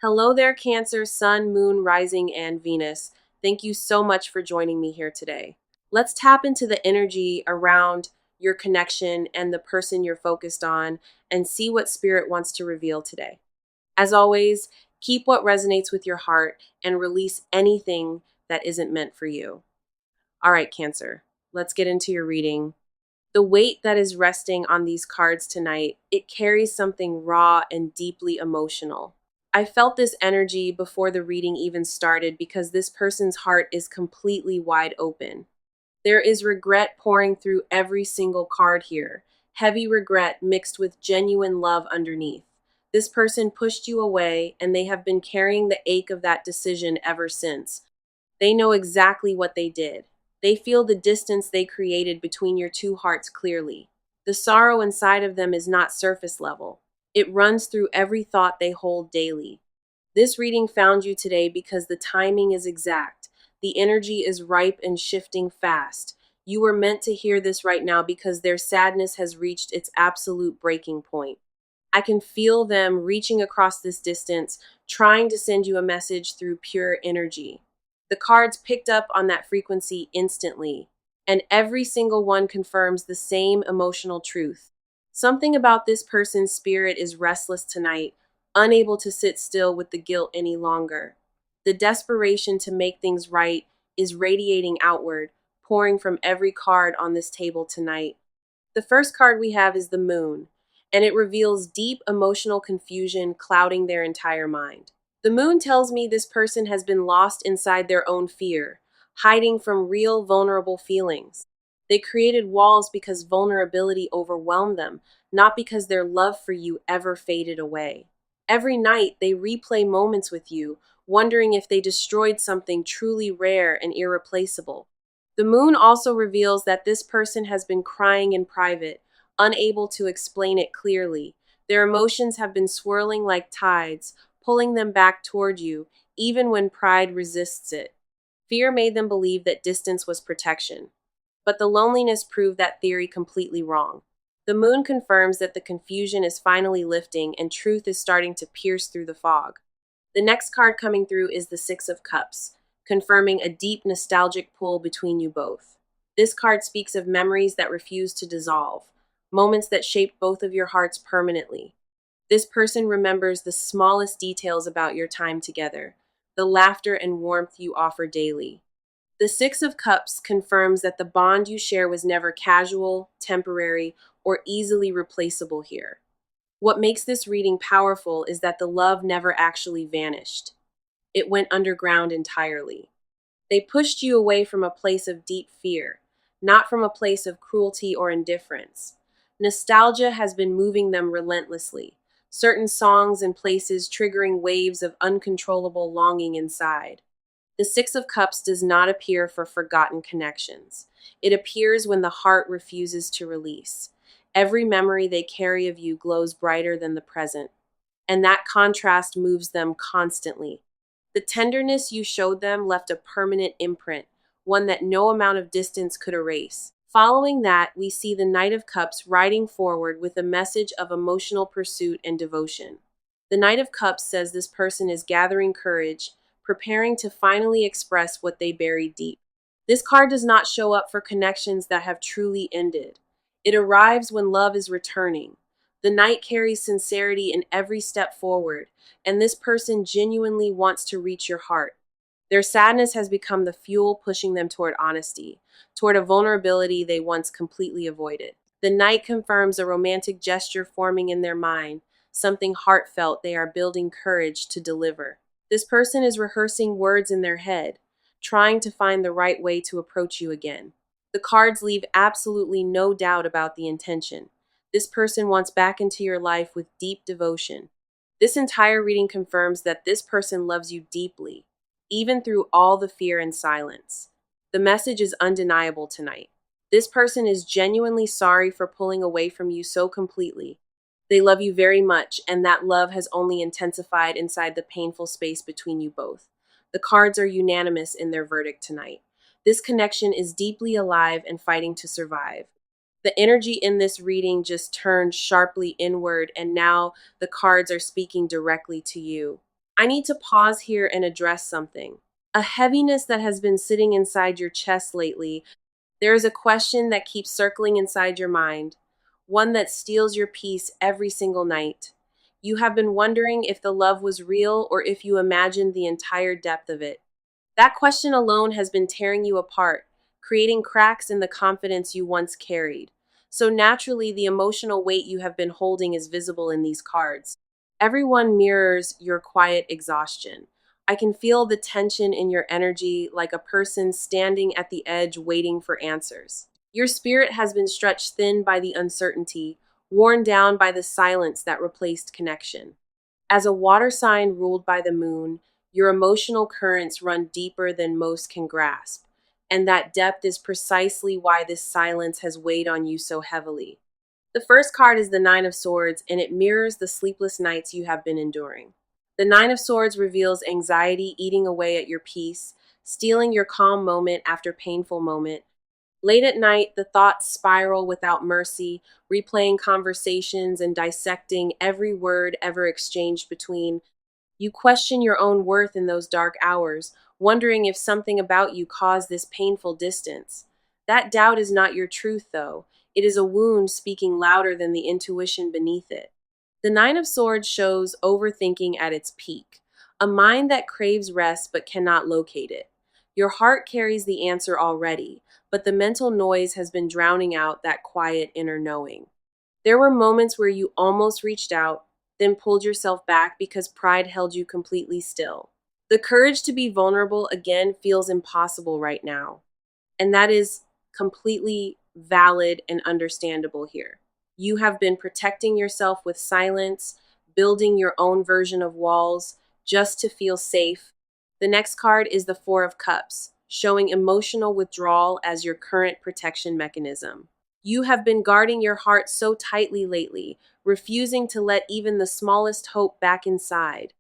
Hello there, Cancer, Sun, Moon, Rising, and Venus. Thank you so much for joining me here today. Let's tap into the energy around your connection and the person you're focused on and see what Spirit wants to reveal today. As always, keep what resonates with your heart and release anything that isn't meant for you. All right, Cancer, let's get into your reading. The weight that is resting on these cards tonight, it carries something raw and deeply emotional. I felt this energy before the reading even started because this person's heart is completely wide open. There is regret pouring through every single card here, heavy regret mixed with genuine love underneath. This person pushed you away, and they have been carrying the ache of that decision ever since. They know exactly what they did. They feel the distance they created between your two hearts clearly. The sorrow inside of them is not surface level. It runs through every thought they hold daily. This reading found you today because the timing is exact. The energy is ripe and shifting fast. You were meant to hear this right now because their sadness has reached its absolute breaking point. I can feel them reaching across this distance, trying to send you a message through pure energy. The cards picked up on that frequency instantly, and every single one confirms the same emotional truth. Something about this person's spirit is restless tonight, unable to sit still with the guilt any longer. The desperation to make things right is radiating outward, pouring from every card on this table tonight. The first card we have is the Moon, and it reveals deep emotional confusion clouding their entire mind. The Moon tells me this person has been lost inside their own fear, hiding from real vulnerable feelings. They created walls because vulnerability overwhelmed them, not because their love for you ever faded away. Every night, they replay moments with you, wondering if they destroyed something truly rare and irreplaceable. The Moon also reveals that this person has been crying in private, unable to explain it clearly. Their emotions have been swirling like tides, pulling them back toward you, even when pride resists it. Fear made them believe that distance was protection. But the loneliness proved that theory completely wrong. The Moon confirms that the confusion is finally lifting and truth is starting to pierce through the fog. The next card coming through is the Six of Cups, confirming a deep nostalgic pull between you both. This card speaks of memories that refuse to dissolve, moments that shaped both of your hearts permanently. This person remembers the smallest details about your time together, the laughter and warmth you offer daily. The Six of Cups confirms that the bond you share was never casual, temporary, or easily replaceable here. What makes this reading powerful is that the love never actually vanished. It went underground entirely. They pushed you away from a place of deep fear, not from a place of cruelty or indifference. Nostalgia has been moving them relentlessly, certain songs and places triggering waves of uncontrollable longing inside. The Six of Cups does not appear for forgotten connections. It appears when the heart refuses to release. Every memory they carry of you glows brighter than the present, and that contrast moves them constantly. The tenderness you showed them left a permanent imprint, one that no amount of distance could erase. Following that, we see the Knight of Cups riding forward with a message of emotional pursuit and devotion. The Knight of Cups says this person is gathering courage, preparing to finally express what they bury deep. This card does not show up for connections that have truly ended. It arrives when love is returning. The Knight carries sincerity in every step forward, and this person genuinely wants to reach your heart. Their sadness has become the fuel pushing them toward honesty, toward a vulnerability they once completely avoided. The Knight confirms a romantic gesture forming in their mind, something heartfelt they are building courage to deliver. This person is rehearsing words in their head, trying to find the right way to approach you again. The cards leave absolutely no doubt about the intention. This person wants back into your life with deep devotion. This entire reading confirms that this person loves you deeply, even through all the fear and silence. The message is undeniable tonight. This person is genuinely sorry for pulling away from you so completely. They love you very much, and that love has only intensified inside the painful space between you both. The cards are unanimous in their verdict tonight. This connection is deeply alive and fighting to survive. The energy in this reading just turned sharply inward, and now the cards are speaking directly to you. I need to pause here and address something. A heaviness that has been sitting inside your chest lately. There is a question that keeps circling inside your mind, one that steals your peace every single night. You have been wondering if the love was real or if you imagined the entire depth of it. That question alone has been tearing you apart, creating cracks in the confidence you once carried. So naturally, the emotional weight you have been holding is visible in these cards. Everyone mirrors your quiet exhaustion. I can feel the tension in your energy like a person standing at the edge waiting for answers. Your spirit has been stretched thin by the uncertainty, worn down by the silence that replaced connection. As a water sign ruled by the moon, your emotional currents run deeper than most can grasp. And that depth is precisely why this silence has weighed on you so heavily. The first card is the Nine of Swords, and it mirrors the sleepless nights you have been enduring. The Nine of Swords reveals anxiety eating away at your peace, stealing your calm moment after painful moment. Late at night, the thoughts spiral without mercy, replaying conversations and dissecting every word ever exchanged between. You question your own worth in those dark hours, wondering if something about you caused this painful distance. That doubt is not your truth, though. It is a wound speaking louder than the intuition beneath it. The Nine of Swords shows overthinking at its peak, a mind that craves rest but cannot locate it. Your heart carries the answer already, but the mental noise has been drowning out that quiet inner knowing. There were moments where you almost reached out, then pulled yourself back because pride held you completely still. The courage to be vulnerable again feels impossible right now, and that is completely valid and understandable here. You have been protecting yourself with silence, building your own version of walls just to feel safe. The next card is the Four of Cups, showing emotional withdrawal as your current protection mechanism. You have been guarding your heart so tightly lately, refusing to let even the smallest hope back inside.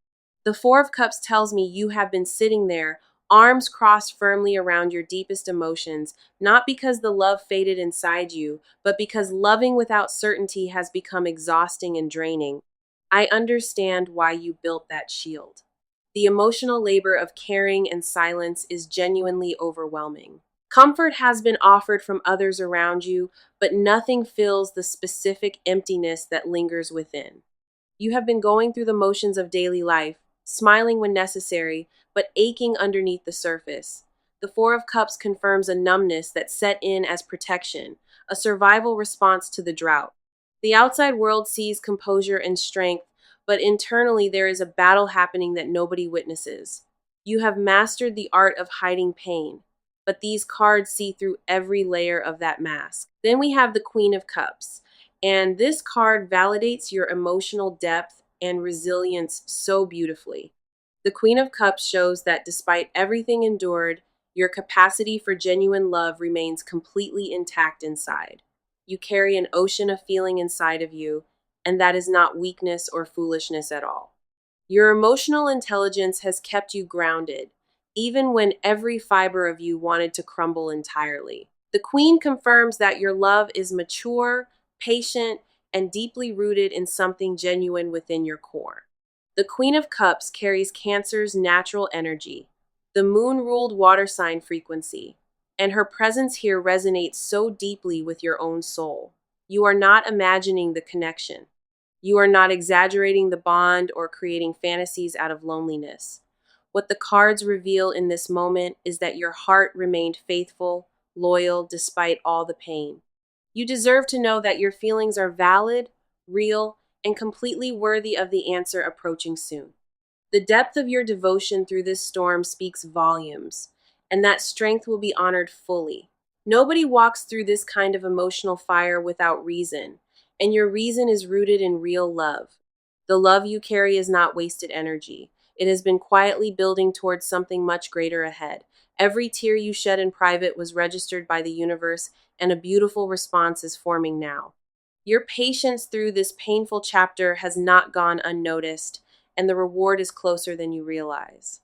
The Four of Cups tells me you have been sitting there, arms crossed firmly around your deepest emotions, not because the love faded inside you, but because loving without certainty has become exhausting and draining. I understand why you built that shield. The emotional labor of caring and silence is genuinely overwhelming. Comfort has been offered from others around you, but nothing fills the specific emptiness that lingers within. You have been going through the motions of daily life, smiling when necessary, but aching underneath the surface. The Four of Cups confirms a numbness that set in as protection, a survival response to the drought. The outside world sees composure and strength, but internally there is a battle happening that nobody witnesses. You have mastered the art of hiding pain, but these cards see through every layer of that mask. Then we have the Queen of Cups, and this card validates your emotional depth and resilience so beautifully. The Queen of Cups shows that despite everything endured, your capacity for genuine love remains completely intact inside. You carry an ocean of feeling inside of you, and that is not weakness or foolishness at all. Your emotional intelligence has kept you grounded, even when every fiber of you wanted to crumble entirely. The Queen confirms that your love is mature, patient, and deeply rooted in something genuine within your core. The Queen of Cups carries Cancer's natural energy, the moon ruled water sign frequency, and her presence here resonates so deeply with your own soul. You are not imagining the connection. You are not exaggerating the bond or creating fantasies out of loneliness. What the cards reveal in this moment is that your heart remained faithful, loyal, despite all the pain. You deserve to know that your feelings are valid, real, and completely worthy of the answer approaching soon. The depth of your devotion through this storm speaks volumes, and that strength will be honored fully. Nobody walks through this kind of emotional fire without reason, and your reason is rooted in real love. The love you carry is not wasted energy. It has been quietly building towards something much greater ahead. Every tear you shed in private was registered by the universe, and a beautiful response is forming now. Your patience through this painful chapter has not gone unnoticed, and the reward is closer than you realize.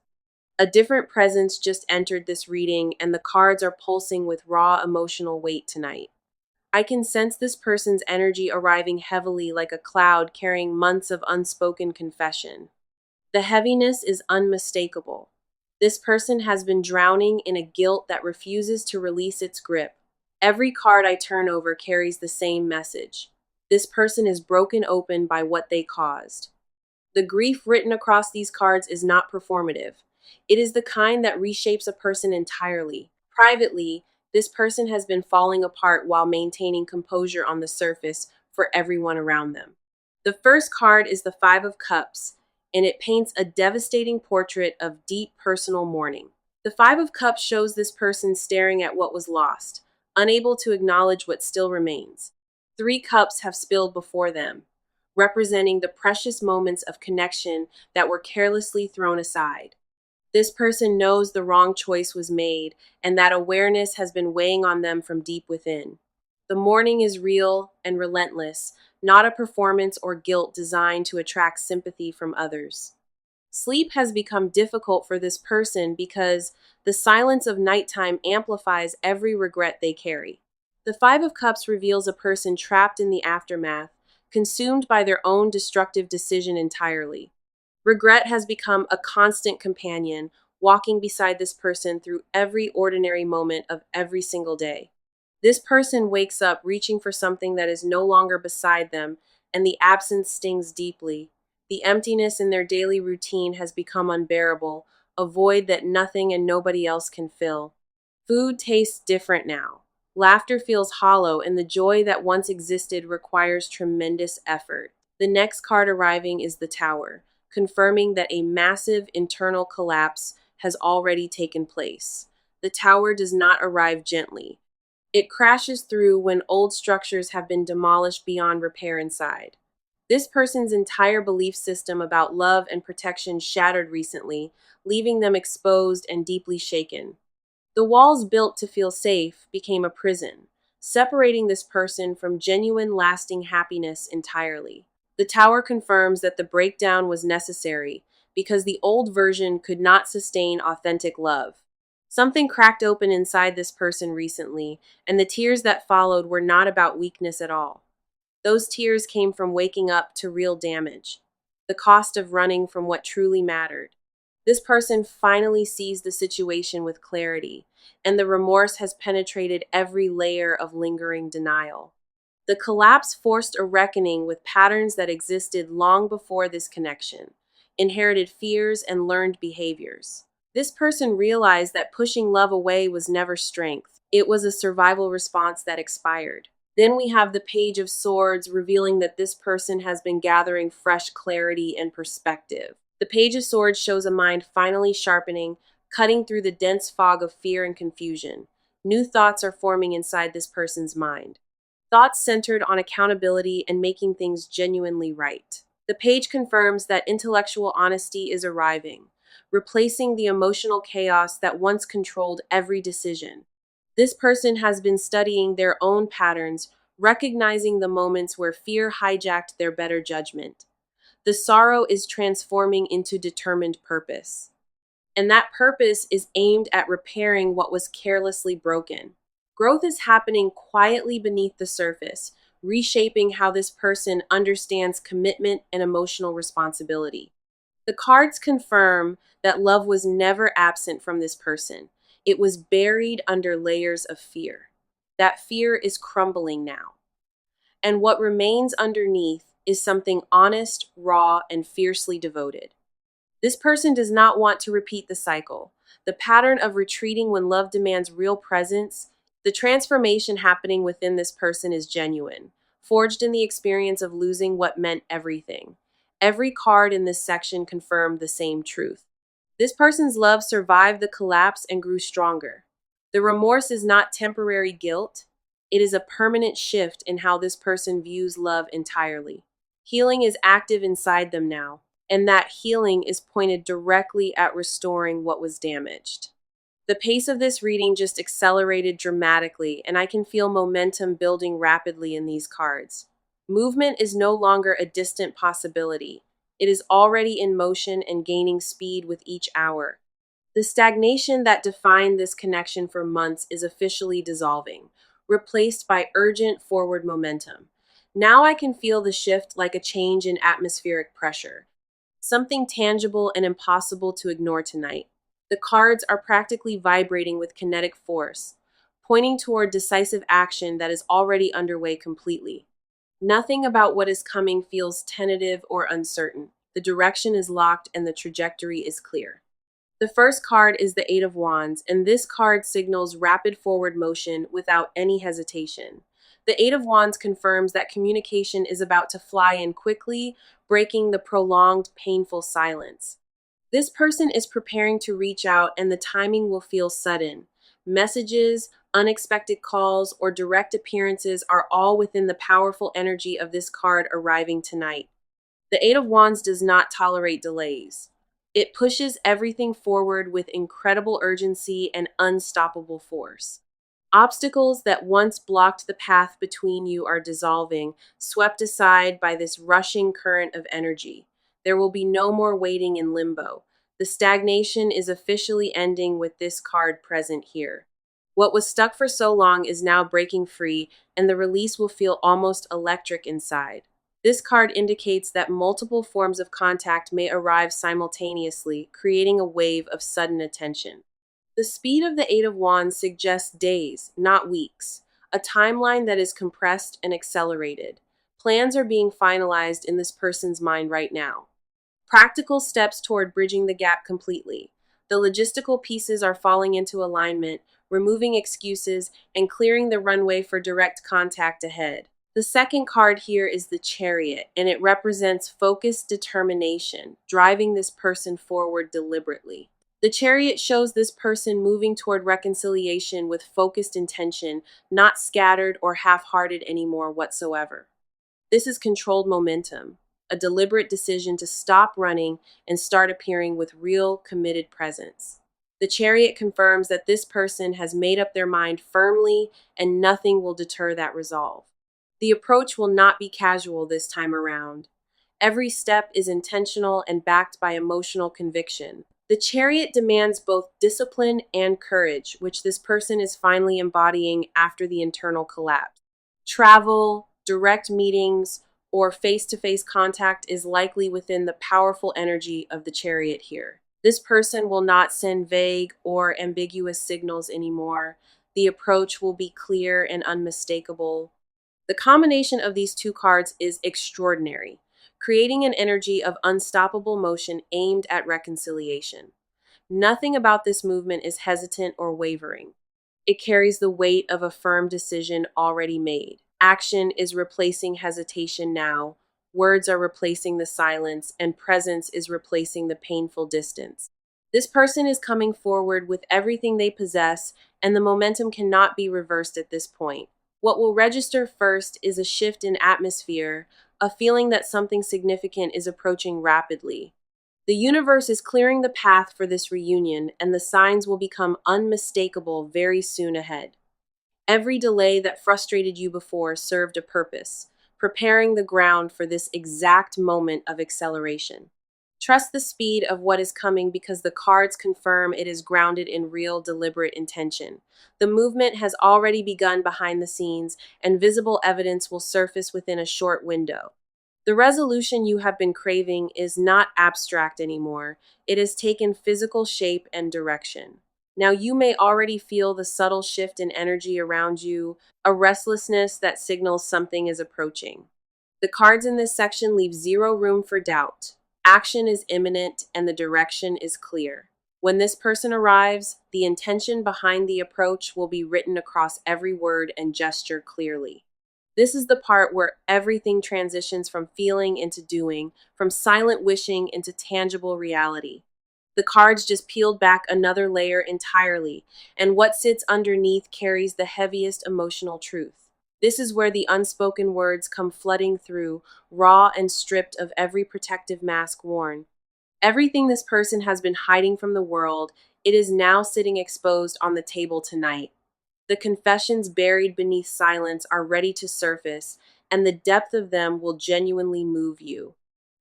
A different presence just entered this reading, and the cards are pulsing with raw emotional weight tonight. I can sense this person's energy arriving heavily like a cloud carrying months of unspoken confession. The heaviness is unmistakable. This person has been drowning in a guilt that refuses to release its grip. Every card I turn over carries the same message. This person is broken open by what they caused. The grief written across these cards is not performative. It is the kind that reshapes a person entirely. Privately, this person has been falling apart while maintaining composure on the surface for everyone around them. The first card is the Five of Cups, and it paints a devastating portrait of deep personal mourning. The Five of Cups shows this person staring at what was lost, unable to acknowledge what still remains. Three cups have spilled before them, representing the precious moments of connection that were carelessly thrown aside. This person knows the wrong choice was made, and that awareness has been weighing on them from deep within. The mourning is real and relentless, not a performance or guilt designed to attract sympathy from others. Sleep has become difficult for this person because the silence of nighttime amplifies every regret they carry. The Five of Cups reveals a person trapped in the aftermath, consumed by their own destructive decision entirely. Regret has become a constant companion, walking beside this person through every ordinary moment of every single day. This person wakes up reaching for something that is no longer beside them, and the absence stings deeply. The emptiness in their daily routine has become unbearable, a void that nothing and nobody else can fill. Food tastes different now. Laughter feels hollow, and the joy that once existed requires tremendous effort. The next card arriving is the Tower, confirming that a massive internal collapse has already taken place. The Tower does not arrive gently. It crashes through when old structures have been demolished beyond repair inside. This person's entire belief system about love and protection shattered recently, leaving them exposed and deeply shaken. The walls built to feel safe became a prison, separating this person from genuine, lasting happiness entirely. The Tower confirms that the breakdown was necessary because the old version could not sustain authentic love. Something cracked open inside this person recently, and the tears that followed were not about weakness at all. Those tears came from waking up to real damage, the cost of running from what truly mattered. This person finally sees the situation with clarity, and the remorse has penetrated every layer of lingering denial. The collapse forced a reckoning with patterns that existed long before this connection, inherited fears and learned behaviors. This person realized that pushing love away was never strength. It was a survival response that expired. Then we have the Page of Swords, revealing that this person has been gathering fresh clarity and perspective. The Page of Swords shows a mind finally sharpening, cutting through the dense fog of fear and confusion. New thoughts are forming inside this person's mind. Thoughts centered on accountability and making things genuinely right. The page confirms that intellectual honesty is arriving, replacing the emotional chaos that once controlled every decision. This person has been studying their own patterns, recognizing the moments where fear hijacked their better judgment. The sorrow is transforming into determined purpose. And that purpose is aimed at repairing what was carelessly broken. Growth is happening quietly beneath the surface, reshaping how this person understands commitment and emotional responsibility. The cards confirm that love was never absent from this person. It was buried under layers of fear. That fear is crumbling now. And what remains underneath is something honest, raw, and fiercely devoted. This person does not want to repeat the cycle. The pattern of retreating when love demands real presence, the transformation happening within this person is genuine, forged in the experience of losing what meant everything. Every card in this section confirmed the same truth. This person's love survived the collapse and grew stronger. The remorse is not temporary guilt, it is a permanent shift in how this person views love entirely. Healing is active inside them now, and that healing is pointed directly at restoring what was damaged. The pace of this reading just accelerated dramatically, and I can feel momentum building rapidly in these cards. Movement is no longer a distant possibility. It is already in motion and gaining speed with each hour. The stagnation that defined this connection for months is officially dissolving, replaced by urgent forward momentum. Now I can feel the shift like a change in atmospheric pressure. something tangible and impossible to ignore tonight. The cards are practically vibrating with kinetic force, pointing toward decisive action that is already underway completely. Nothing about what is coming feels tentative or uncertain. The direction is locked and the trajectory is clear. The first card is the Eight of Wands, and this card signals rapid forward motion without any hesitation. The Eight of Wands confirms that communication is about to fly in quickly, breaking the prolonged, painful silence. This person is preparing to reach out, and the timing will feel sudden. Messages, unexpected calls, or direct appearances are all within the powerful energy of this card arriving tonight. The Eight of Wands does not tolerate delays. It pushes everything forward with incredible urgency and unstoppable force. Obstacles that once blocked the path between you are dissolving, swept aside by this rushing current of energy. There will be no more waiting in limbo. The stagnation is officially ending with this card present here. What was stuck for so long is now breaking free, and the release will feel almost electric inside. This card indicates that multiple forms of contact may arrive simultaneously, creating a wave of sudden attention. The speed of the Eight of Wands suggests days, not weeks, a timeline that is compressed and accelerated. Plans are being finalized in this person's mind right now. Practical steps toward bridging the gap completely. The logistical pieces are falling into alignment, removing excuses, and clearing the runway for direct contact ahead. The second card here is the Chariot, and it represents focused determination, driving this person forward deliberately. The Chariot shows this person moving toward reconciliation with focused intention, not scattered or half-hearted anymore whatsoever. This is controlled momentum, a deliberate decision to stop running and start appearing with real, committed presence. The Chariot confirms that this person has made up their mind firmly, and nothing will deter that resolve. The approach will not be casual this time around. Every step is intentional and backed by emotional conviction. The Chariot demands both discipline and courage, which this person is finally embodying after the internal collapse. Travel, direct meetings, or face-to-face contact is likely within the powerful energy of the Chariot here. This person will not send vague or ambiguous signals anymore. The approach will be clear and unmistakable. The combination of these two cards is extraordinary, creating an energy of unstoppable motion aimed at reconciliation. Nothing about this movement is hesitant or wavering. It carries the weight of a firm decision already made. Action is replacing hesitation now, words are replacing the silence, and presence is replacing the painful distance. This person is coming forward with everything they possess, and the momentum cannot be reversed at this point. What will register first is a shift in atmosphere, a feeling that something significant is approaching rapidly. The universe is clearing the path for this reunion, and the signs will become unmistakable very soon ahead. Every delay that frustrated you before served a purpose, preparing the ground for this exact moment of acceleration. Trust the speed of what is coming because the cards confirm it is grounded in real, deliberate intention. The movement has already begun behind the scenes, and visible evidence will surface within a short window. The resolution you have been craving is not abstract anymore. It has taken physical shape and direction. Now you may already feel the subtle shift in energy around you, a restlessness that signals something is approaching. The cards in this section leave zero room for doubt. Action is imminent and the direction is clear. When this person arrives, the intention behind the approach will be written across every word and gesture clearly. This is the part where everything transitions from feeling into doing, from silent wishing into tangible reality. The cards just peeled back another layer entirely, and what sits underneath carries the heaviest emotional truth. This is where the unspoken words come flooding through, raw and stripped of every protective mask worn. Everything this person has been hiding from the world, it is now sitting exposed on the table tonight. The confessions buried beneath silence are ready to surface, and the depth of them will genuinely move you.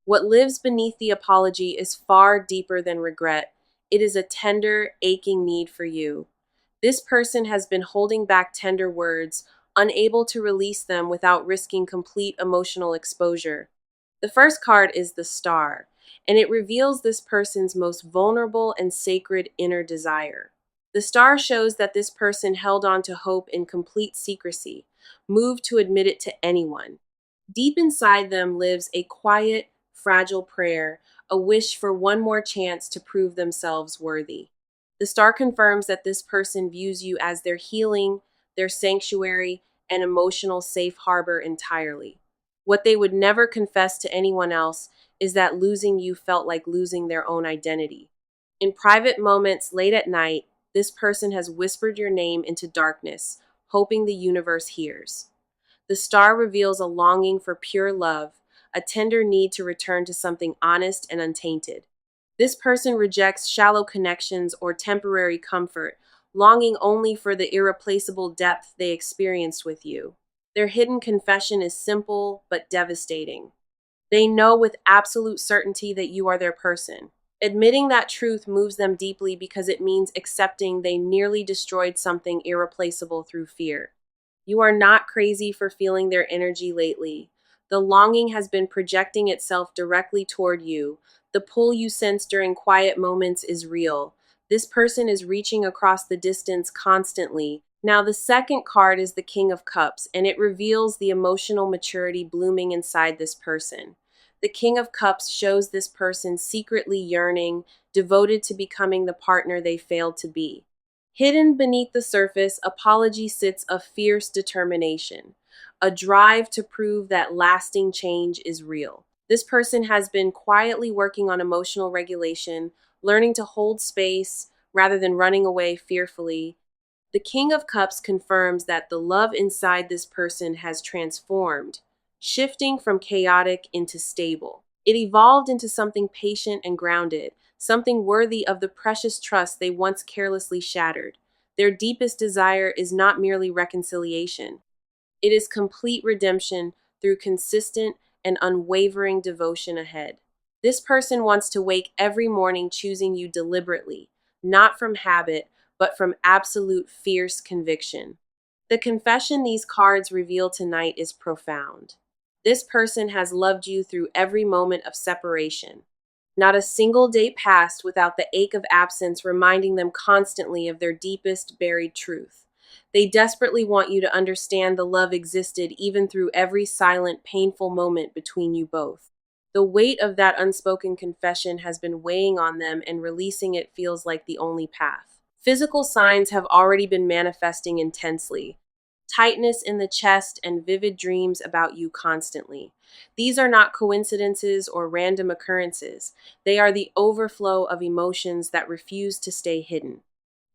What lives beneath the apology is far deeper than regret. It is a tender, aching need for you. This person has been holding back tender words, unable to release them without risking complete emotional exposure. The first card is the Star, and it reveals this person's most vulnerable and sacred inner desire. The star shows that this person held on to hope in complete secrecy, moved to admit it to anyone. Deep inside them lives a quiet, fragile prayer, a wish for one more chance to prove themselves worthy. The star confirms that this person views you as their healing, their sanctuary, and emotional safe harbor entirely. What they would never confess to anyone else is that losing you felt like losing their own identity. In private moments late at night, this person has whispered your name into darkness, hoping the universe hears. The star reveals a longing for pure love, a tender need to return to something honest and untainted. This person rejects shallow connections or temporary comfort, longing only for the irreplaceable depth they experienced with you. Their hidden confession is simple but devastating. They know with absolute certainty that you are their person. Admitting that truth moves them deeply because it means accepting they nearly destroyed something irreplaceable through fear. You are not crazy for feeling their energy lately. The longing has been projecting itself directly toward you. The pull you sense during quiet moments is real. This person is reaching across the distance constantly. Now, the second card is the King of Cups, and it reveals the emotional maturity blooming inside this person. The King of Cups shows this person secretly yearning, devoted to becoming the partner they failed to be. Hidden beneath the surface, apology sits a fierce determination, a drive to prove that lasting change is real. This person has been quietly working on emotional regulation, learning to hold space rather than running away fearfully. The King of Cups confirms that the love inside this person has transformed, shifting from chaotic into stable. It evolved into something patient and grounded, something worthy of the precious trust they once carelessly shattered. Their deepest desire is not merely reconciliation, it is complete redemption through consistent and unwavering devotion ahead. This person wants to wake every morning choosing you deliberately, not from habit, but from absolute fierce conviction. The confession these cards reveal tonight is profound. This person has loved you through every moment of separation. Not a single day passed without the ache of absence reminding them constantly of their deepest buried truth. They desperately want you to understand the love existed even through every silent, painful moment between you both. The weight of that unspoken confession has been weighing on them, and releasing it feels like the only path. Physical signs have already been manifesting intensely. Tightness in the chest and vivid dreams about you constantly. These are not coincidences or random occurrences. They are the overflow of emotions that refuse to stay hidden.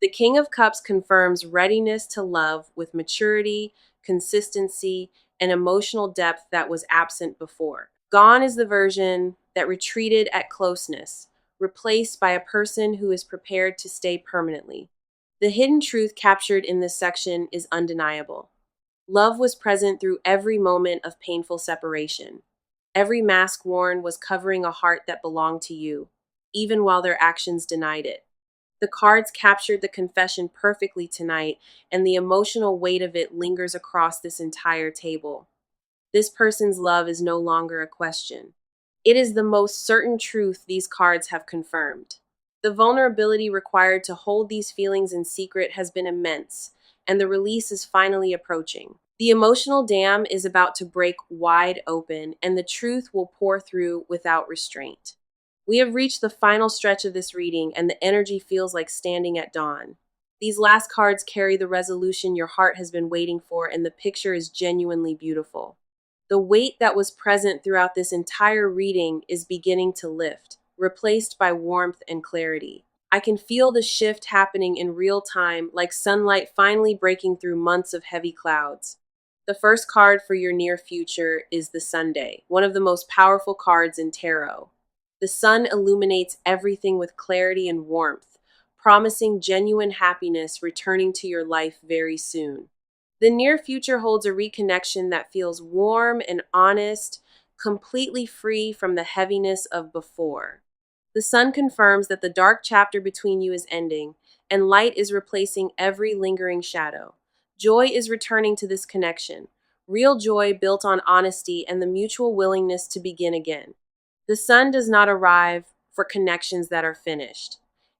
The King of Cups confirms readiness to love with maturity, consistency, and emotional depth that was absent before. Gone is the version that retreated at closeness, replaced by a person who is prepared to stay permanently. The hidden truth captured in this section is undeniable. Love was present through every moment of painful separation. Every mask worn was covering a heart that belonged to you, even while their actions denied it. The cards captured the confession perfectly tonight, and the emotional weight of it lingers across this entire table. This person's love is no longer a question. It is the most certain truth these cards have confirmed. The vulnerability required to hold these feelings in secret has been immense, and the release is finally approaching. The emotional dam is about to break wide open, and the truth will pour through without restraint. We have reached the final stretch of this reading, and the energy feels like standing at dawn. These last cards carry the resolution your heart has been waiting for, and the picture is genuinely beautiful. The weight that was present throughout this entire reading is beginning to lift, replaced by warmth and clarity. I can feel the shift happening in real time, like sunlight finally breaking through months of heavy clouds. The first card for your near future is the Sunday, one of the most powerful cards in tarot. The sun illuminates everything with clarity and warmth, promising genuine happiness returning to your life very soon. The near future holds a reconnection that feels warm and honest, completely free from the heaviness of before. The sun confirms that the dark chapter between you is ending, and light is replacing every lingering shadow. Joy is returning to this connection, real joy built on honesty and the mutual willingness to begin again. The sun does not arrive for connections that are finished.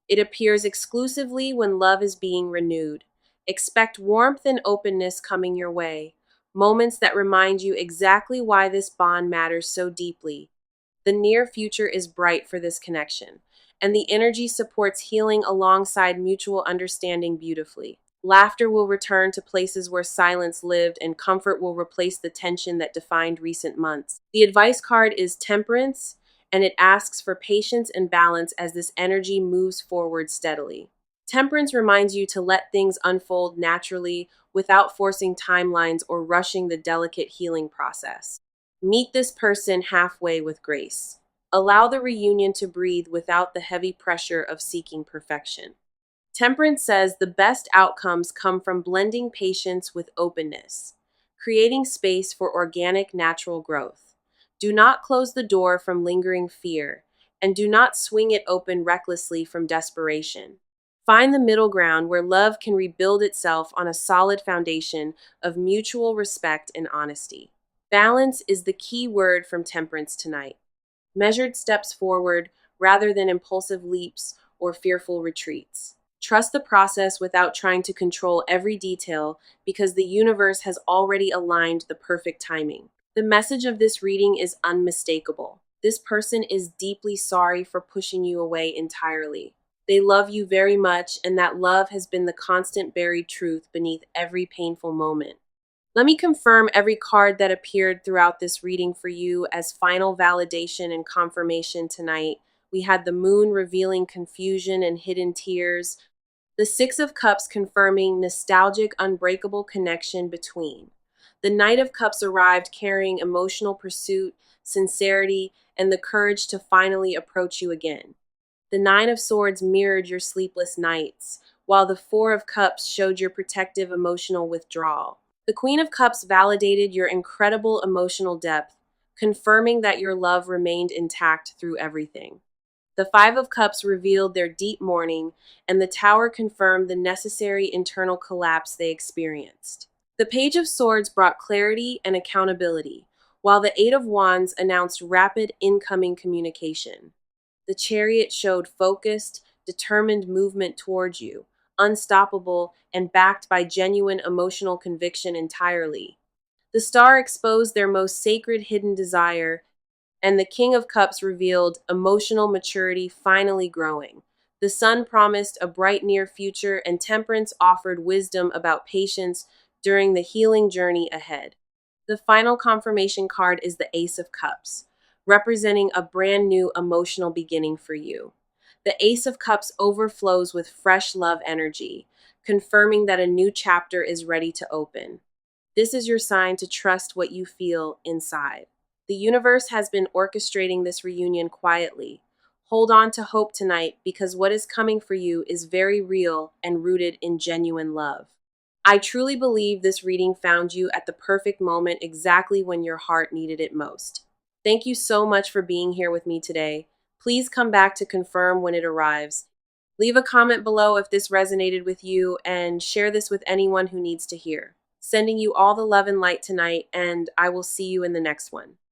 It appears exclusively when love is being renewed. Expect warmth and openness coming your way, moments that remind you exactly why this bond matters so deeply. The near future is bright for this connection, and the energy supports healing alongside mutual understanding beautifully. Laughter will return to places where silence lived, and comfort will replace the tension that defined recent months. The advice card is Temperance, and it asks for patience and balance as this energy moves forward steadily. Temperance reminds you to let things unfold naturally without forcing timelines or rushing the delicate healing process. Meet this person halfway with grace. Allow the reunion to breathe without the heavy pressure of seeking perfection. Temperance says the best outcomes come from blending patience with openness, creating space for organic, natural growth. Do not close the door from lingering fear, and do not swing it open recklessly from desperation. Find the middle ground where love can rebuild itself on a solid foundation of mutual respect and honesty. Balance is the key word from Temperance tonight. Measured steps forward rather than impulsive leaps or fearful retreats. Trust the process without trying to control every detail because the universe has already aligned the perfect timing. The message of this reading is unmistakable. This person is deeply sorry for pushing you away entirely. They love you very much, and that love has been the constant buried truth beneath every painful moment. Let me confirm every card that appeared throughout this reading for you as final validation and confirmation tonight. We had the moon revealing confusion and hidden tears, the Six of Cups confirming nostalgic, unbreakable connection between. The Knight of Cups arrived carrying emotional pursuit, sincerity, and the courage to finally approach you again. The Nine of Swords mirrored your sleepless nights, while the Four of Cups showed your protective emotional withdrawal. The Queen of Cups validated your incredible emotional depth, confirming that your love remained intact through everything. The Five of Cups revealed their deep mourning, and the Tower confirmed the necessary internal collapse they experienced. The Page of Swords brought clarity and accountability, while the Eight of Wands announced rapid incoming communication. The Chariot showed focused, determined movement towards you, unstoppable and backed by genuine emotional conviction entirely. The Star exposed their most sacred hidden desire, and the King of Cups revealed emotional maturity finally growing. The Sun promised a bright near future, and Temperance offered wisdom about patience during the healing journey ahead. The final confirmation card is the Ace of Cups, representing a brand new emotional beginning for you. The Ace of Cups overflows with fresh love energy, confirming that a new chapter is ready to open. This is your sign to trust what you feel inside. The universe has been orchestrating this reunion quietly. Hold on to hope tonight because what is coming for you is very real and rooted in genuine love. I truly believe this reading found you at the perfect moment exactly when your heart needed it most. Thank you so much for being here with me today. Please come back to confirm when it arrives. Leave a comment below if this resonated with you and share this with anyone who needs to hear. Sending you all the love and light tonight, and I will see you in the next one.